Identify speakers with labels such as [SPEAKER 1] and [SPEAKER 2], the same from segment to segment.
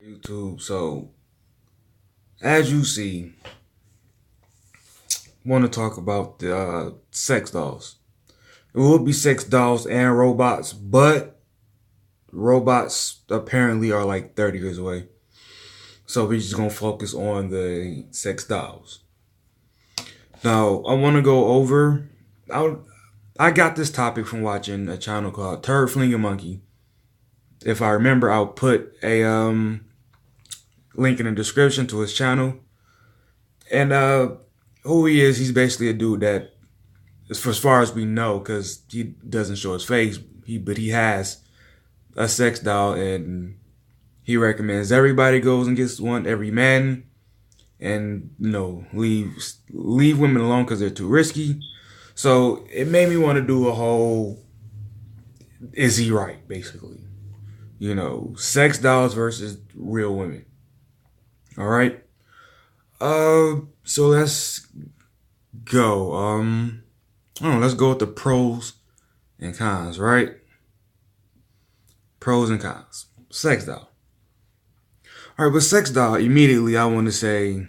[SPEAKER 1] YouTube. So, as you see, want to talk about the sex dolls. It will be sex dolls and robots, but robots apparently are like 30 years away. So we're just gonna focus on the sex dolls. Now, I want to go over. I I got this topic from watching a channel called Turd Flinging Monkey. If I remember, I'll put a link in the description to his channel. And who he is, he's basically a dude that, as far as we know, because he doesn't show his face, but he has a sex doll, and he recommends everybody goes and gets one, every man, and leave women alone because they're too risky. So it made me want to do a whole, is he right, basically? Sex dolls versus real women. All right. So let's go. I don't know, let's go with the pros and cons, right? Pros and cons. Sex doll. All right, with sex doll, immediately I want to say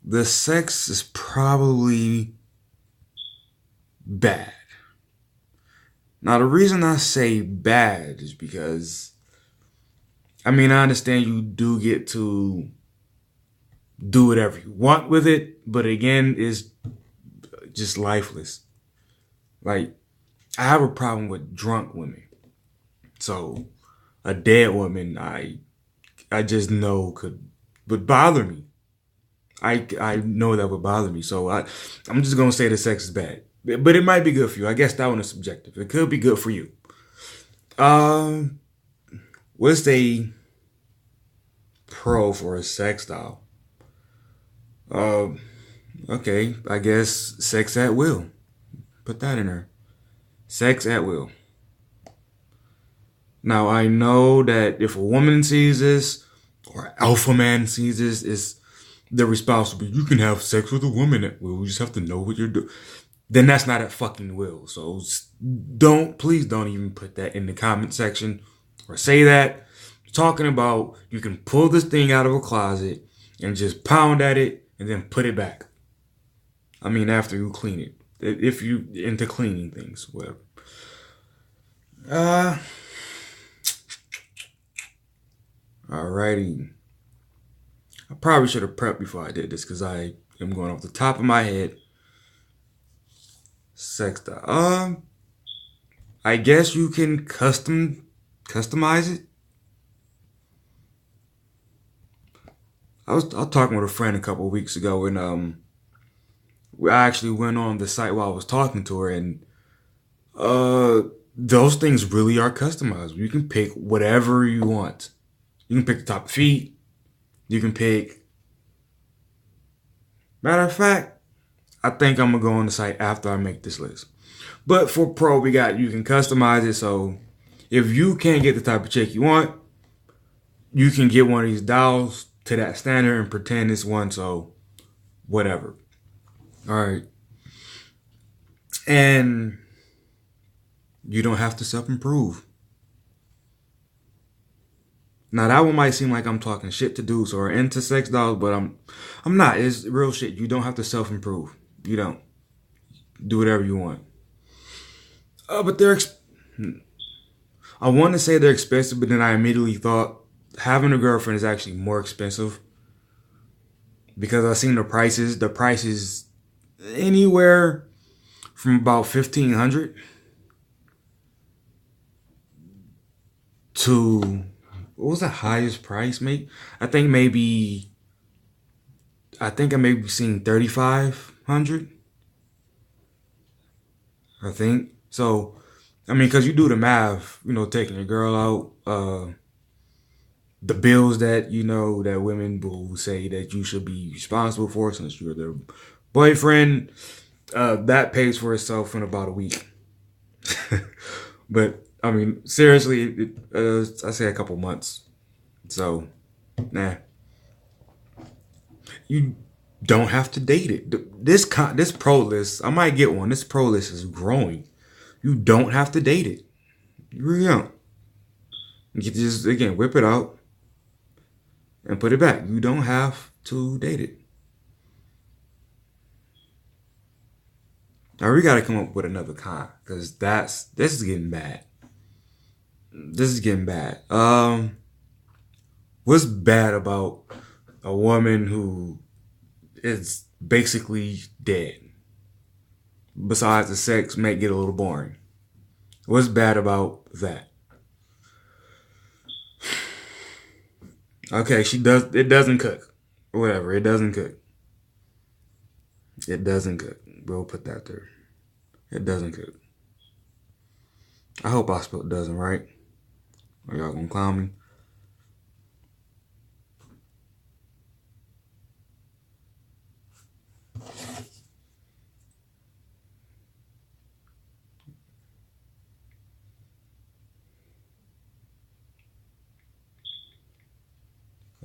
[SPEAKER 1] the sex is probably bad. Now, the reason I say bad is because, I understand you do get to do whatever you want with it, but again, it's just lifeless. Like, I have a problem with drunk women. So, a dead woman, I just know would bother me. I know that would bother me. So I'm just gonna say the sex is bad, but it might be good for you. I guess that one is subjective. It could be good for you. Um, what's a pro for a sex doll? Um, okay, I guess sex at will. Put that in there. Sex at will. Now I know that if a woman sees this, or alpha man sees this, is the response will be, you can have sex with a woman at will. You just have to know what you're doing. Then that's not at fucking will. So please don't even put that in the comment section or say that. Talking about you can pull this thing out of a closet and just pound at it and then put it back. After you clean it. If you into cleaning things, whatever. Uh, Alrighty. I probably should have prepped before I did this because I am going off the top of my head. Sex doll. I guess you can customize it. I was talking with a friend a couple of weeks ago, and I actually went on the site while I was talking to her, and those things really are customizable. You can pick whatever you want. You can pick the top feet. You can pick. Matter of fact, I think I'm gonna go on the site after I make this list. But for pro, we got you can customize it. So if you can't get the type of chick you want, you can get one of these dolls to that standard and pretend it's one. So whatever. All right. And you don't have to self improve. Now that one might seem like I'm talking shit to dudes who are into sex dolls, but I'm not. It's real shit. You don't have to self improve. You don't do whatever you want. But I want to say they're expensive, but then I immediately thought having a girlfriend is actually more expensive because I seen the prices. The prices anywhere from about 1,500 to, what was the highest price, mate? I think maybe I think I may be seeing 3,500. I think so. Because you do the math, taking a girl out, the bills that that women will say that you should be responsible for since you're their boyfriend, that pays for itself in about a week. But seriously, I say a couple months. So, nah, you don't have to date it. This pro list, I might get one. This pro list is growing. You don't have to date it. You really don't. You can just, again, whip it out. and put it back. You don't have to date it. Now we got to come up with another con because this is getting bad. This is getting bad. What's bad about a woman who is basically dead? Besides the sex may get a little boring. What's bad about that? Okay, it doesn't cook. Whatever, it doesn't cook. It doesn't cook. We'll put that there. It doesn't cook. I hope I spelled doesn't right. Are y'all gonna clown me?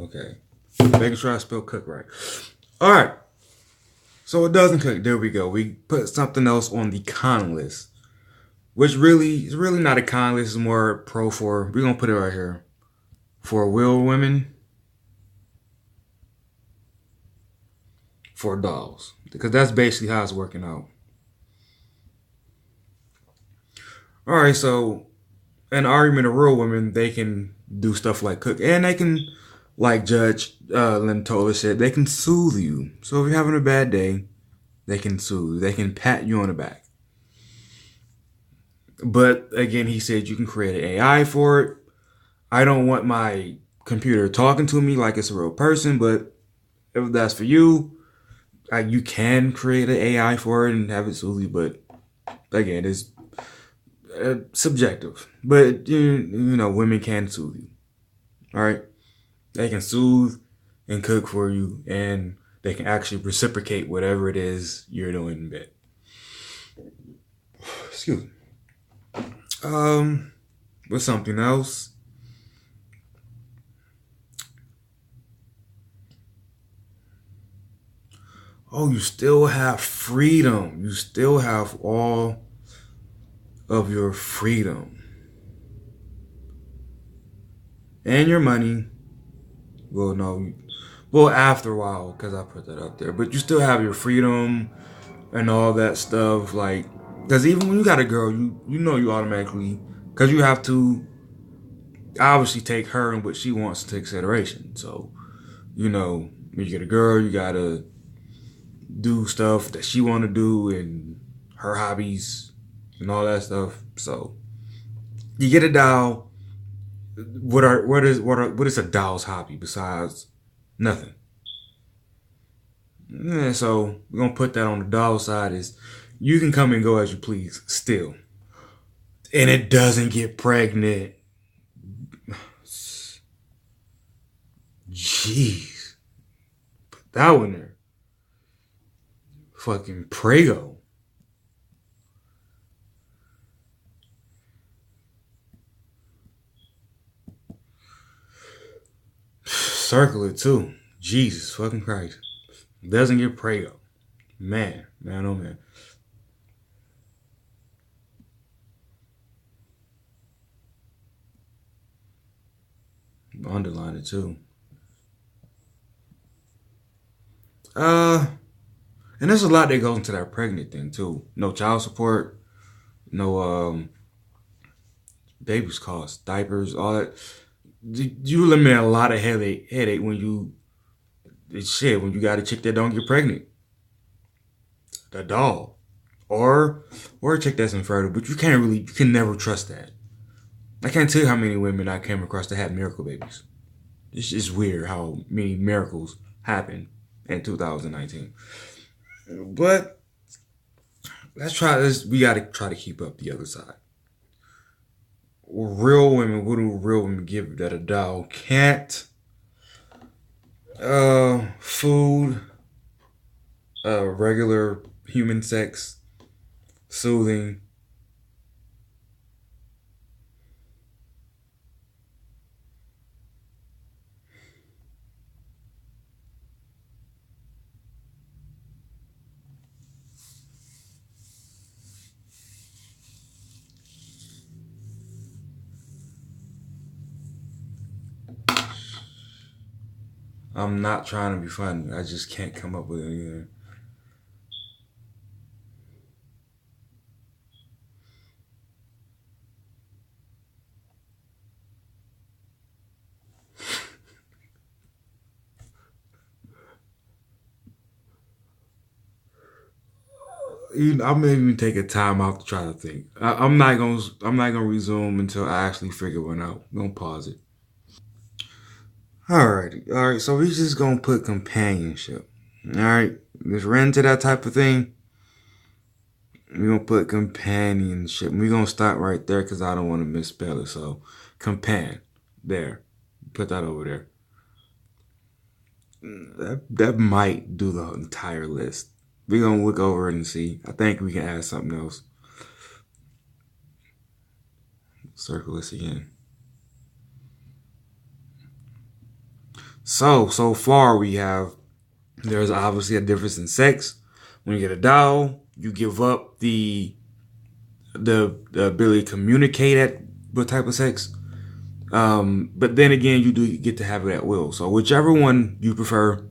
[SPEAKER 1] Okay. Making sure I spell cook right. Alright. So it doesn't cook. There we go. We put something else on the con list. Which really is really not a con list, it's more pro for. We're gonna put it right here. For real women. For dolls. Because that's basically how it's working out. Alright, so an argument of real women, they can do stuff like cook. And they can, like Judge Lentola said, they can soothe you. So if you're having a bad day, they can soothe. They can pat you on the back. But again, he said you can create an AI for it. I don't want my computer talking to me like it's a real person, but if that's for you, you can create an AI for it and have it soothe you. But again, it's subjective. But you know, women can soothe you. All right, they can soothe and cook for you, and they can actually reciprocate whatever it is you're doing in bed. Excuse me. With something else. Oh, you still have freedom. You still have all of your freedom. And your money. Well, no. Well, after a while, because I put that up there. But you still have your freedom and all that stuff. Like, because even when you got a girl, you know you automatically, because you have to obviously take her and what she wants into consideration. So, you know, when you get a girl, you got to do stuff that she want to do and her hobbies and all that stuff. So you get a doll. What is a doll's hobby besides nothing? Yeah, so we're gonna put that on the doll side. Is you can come and go as you please still, and it doesn't get pregnant. Jeez, put that one there. Fucking Prego. Circle it too. Jesus fucking Christ. Doesn't get Prego. Man, oh man. Underline it too. And there's a lot that goes into that pregnant thing too. No child support, no baby's costs, diapers, all that. You eliminate a lot of headache when you when you got a chick that don't get pregnant. The doll. Or a chick that's infertile, but you can never trust that. I can't tell you how many women I came across that had miracle babies. It's just weird how many miracles happen in 2019. But let's try this. We got to try to keep up the other side. Real women, what do real women give that a doll can't? Food, regular human sex, soothing. I'm not trying to be funny. I just can't come up with anything. I'm gonna even take a time out to try to think. I'm not gonna. I'm not gonna resume until I actually figure one out. I'm gonna pause it. Alrighty. All right. So we just gonna put companionship. All right. Let's run into that type of thing. We're gonna put companionship. We're gonna stop right there because I don't want to misspell it. So, compan. There. Put that over there. That might do the entire list. We're gonna look over it and see. I think we can add something else. Circle this again. So far we have, there's obviously a difference in sex. When you get a doll, you give up the ability to communicate at what type of sex. But then again, you do get to have it at will. So whichever one you prefer,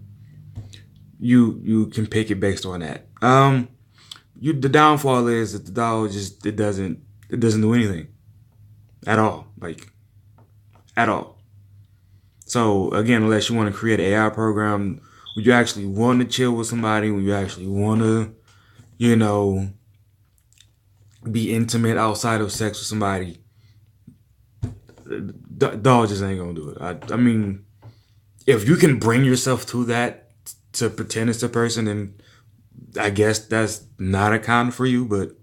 [SPEAKER 1] you can pick it based on that. The downfall is that the doll just it doesn't do anything at all, like at all. So again, unless you want to create an AI program, when you actually want to chill with somebody, when you actually want to, you know, be intimate outside of sex with somebody, doll just ain't gonna do it. I mean, if you can bring yourself to that to pretend it's a person, then I guess that's not a con for you. But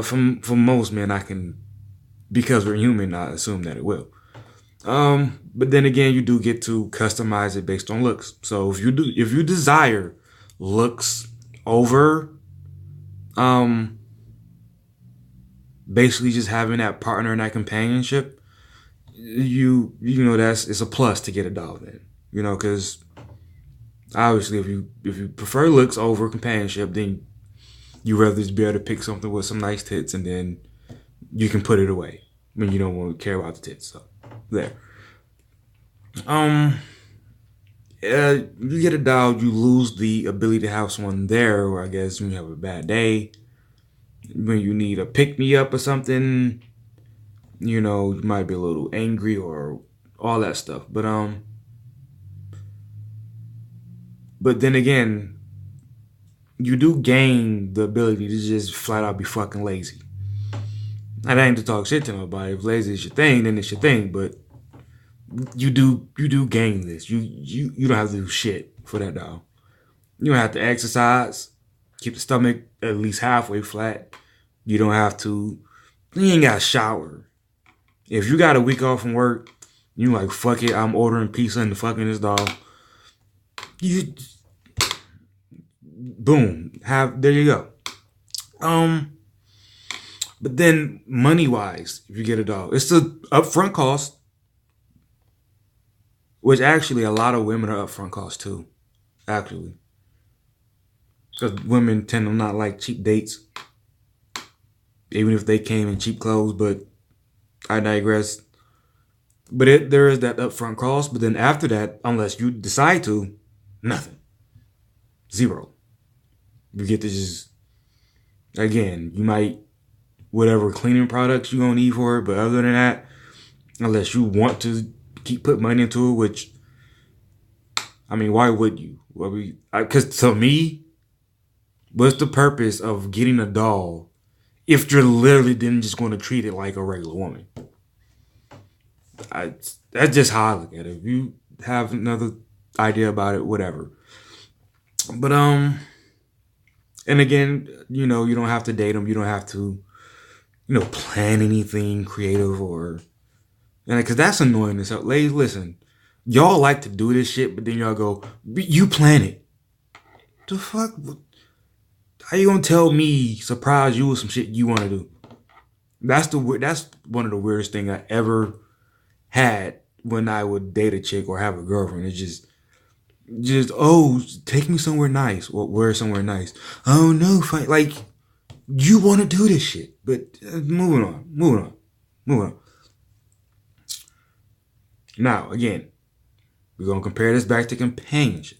[SPEAKER 1] from for most men, I can, because we're human, I assume that it will. But then again, you do get to customize it based on looks. So if you desire looks over, um, basically just having that partner and that companionship, you know that's it's a plus to get a doll then. You know, because obviously if you prefer looks over companionship, then you rather just be able to pick something with some nice tits and then you can put it away when you don't want to care about the tits. So there. Um, you get a dog, you lose the ability to have someone there, or I guess when you have a bad day, when you need a pick me up or something, you might be a little angry or all that stuff. But then again, you do gain the ability to just flat out be fucking lazy. And I ain't to talk shit to nobody. If lazy is your thing, then it's your thing. But you do gain this. You don't have to do shit for that dog. You don't have to exercise. Keep the stomach at least halfway flat. You don't have to. You ain't got to shower. If you got a week off from work, you like fuck it. I'm ordering pizza and fucking this dog. You boom. Have there you go. Um, but then money wise, if you get a dog, it's the upfront cost, which actually a lot of women are upfront cost too. Actually, because women tend to not like cheap dates, even if they came in cheap clothes. But I digress. But there is that upfront cost. But then after that, unless you decide to, nothing, zero. You get to just again, you might whatever cleaning products you gonna need for it. But other than that, unless you want to keep putting money into it, which I mean, why would you? Because to me, what's the purpose of getting a doll if you're literally then just going to treat it like a regular woman? That's just how I look at it. If you have another idea about it, whatever. But and again, you don't have to date them. You don't have to, plan anything creative or, and because that's annoying as hell. Ladies, listen, y'all like to do this shit, but then y'all go, you plan it. The fuck? How you gonna tell me surprise you with some shit you want to do? That's one of the weirdest thing I ever had when I would date a chick or have a girlfriend. It's just oh, take me somewhere nice. Well, where somewhere nice? Oh no, fine. Like you want to do this shit, but moving on. Now again, We're gonna compare this back to companionship.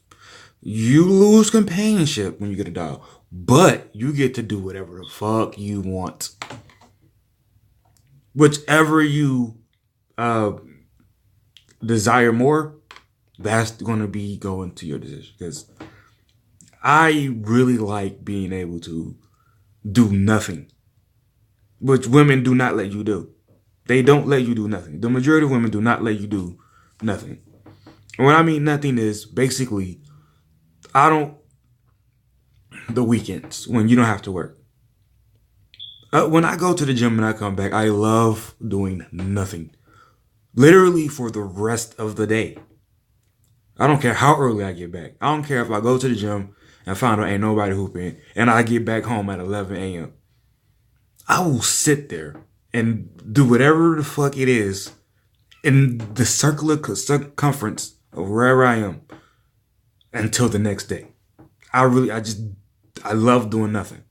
[SPEAKER 1] You lose companionship when you get a dog, but you get to do whatever the fuck you want. Whichever you uh, desire more, that's gonna be going to your decision. Because I really like being able to do nothing, which women do not let you do. They don't let you do nothing. The majority of women do not let you do nothing. And what I mean nothing is basically, I don't, the weekends when you don't have to work. When I go to the gym and I come back, I love doing nothing. Literally for the rest of the day. I don't care how early I get back. I don't care if I go to the gym and find out ain't nobody hooping and I get back home at 11 a.m. I will sit there and do whatever the fuck it is in the circumference of wherever I am until the next day. I love doing nothing.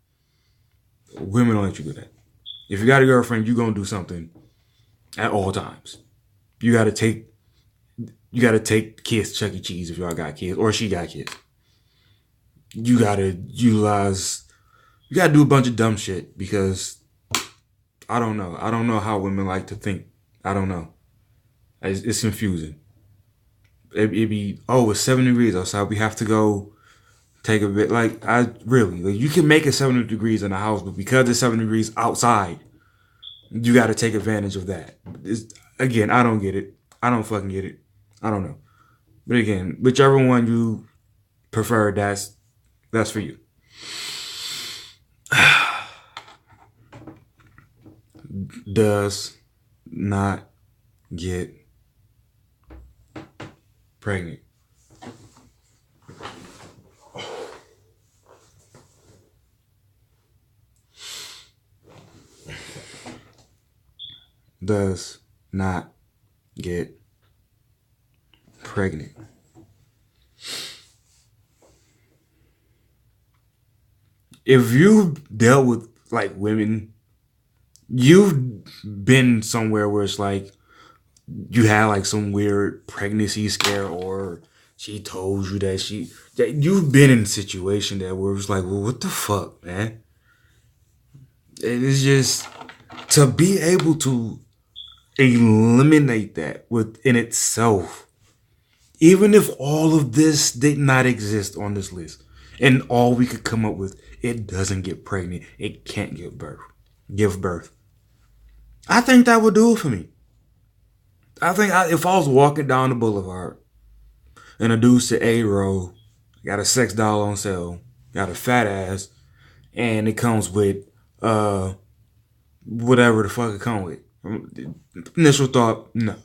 [SPEAKER 1] Women don't let you do that. If you got a girlfriend, you're going to do something at all times. You got to take kids to Chuck E. Cheese if y'all got kids, or she got kids. You got to do a bunch of dumb shit because I don't know. I don't know how women like to think. I don't know. It's confusing. It'd be, it's 7 degrees outside. We have to go take a bit. You can make it 70 degrees in the house, but because it's 7 degrees outside, you got to take advantage of that. Again, I don't get it. I don't fucking get it. I don't know. But again, whichever one you prefer, that's for you. Does not get pregnant. Does not get pregnant. If you've dealt with like women, you've been somewhere where it's like you had like some weird pregnancy scare, or she told you that you've been in a situation that where it's like, well, what the fuck, man? And it's just to be able to eliminate that within itself, even if all of this did not exist on this list and all we could come up with, it doesn't get pregnant, it can't give birth. I think that would do it for me. I think if I was walking down the boulevard and a dude said, "Hey, bro, got a sex doll on sale, got a fat ass, and it comes with whatever the fuck it come with." Initial thought, no.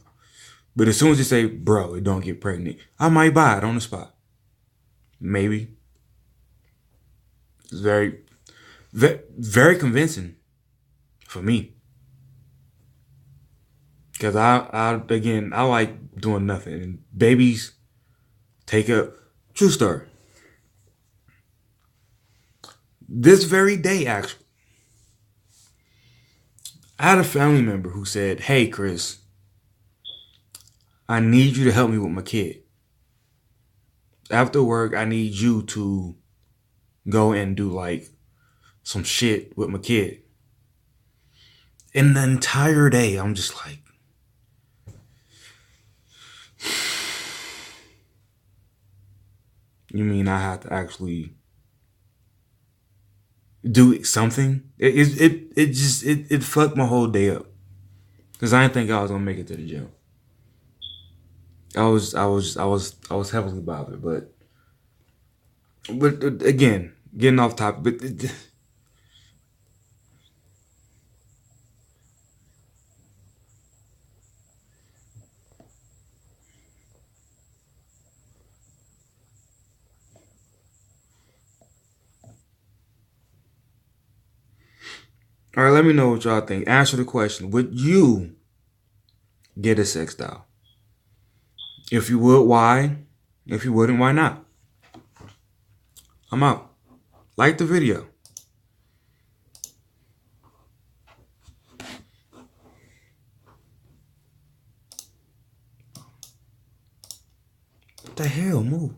[SPEAKER 1] But as soon as you say, "Bro, it don't get pregnant," I might buy it on the spot. Maybe. It's very, very convincing for me. Because I like doing nothing. And babies take a true story. This very day, actually, I had a family member who said, "Hey, Chris, I need you to help me with my kid. After work, I need you to go and do like some shit with my kid." And the entire day, I'm just like, you mean I have to actually do something? It fucked my whole day up. Cause I didn't think I was gonna make it to the gym. I was heavily bothered, but again, getting off topic, but all right, let me know what y'all think. Answer the question: would you get a sex doll? If you would, why? If you wouldn't, why not? I'm out. Like the video. What the hell? Move.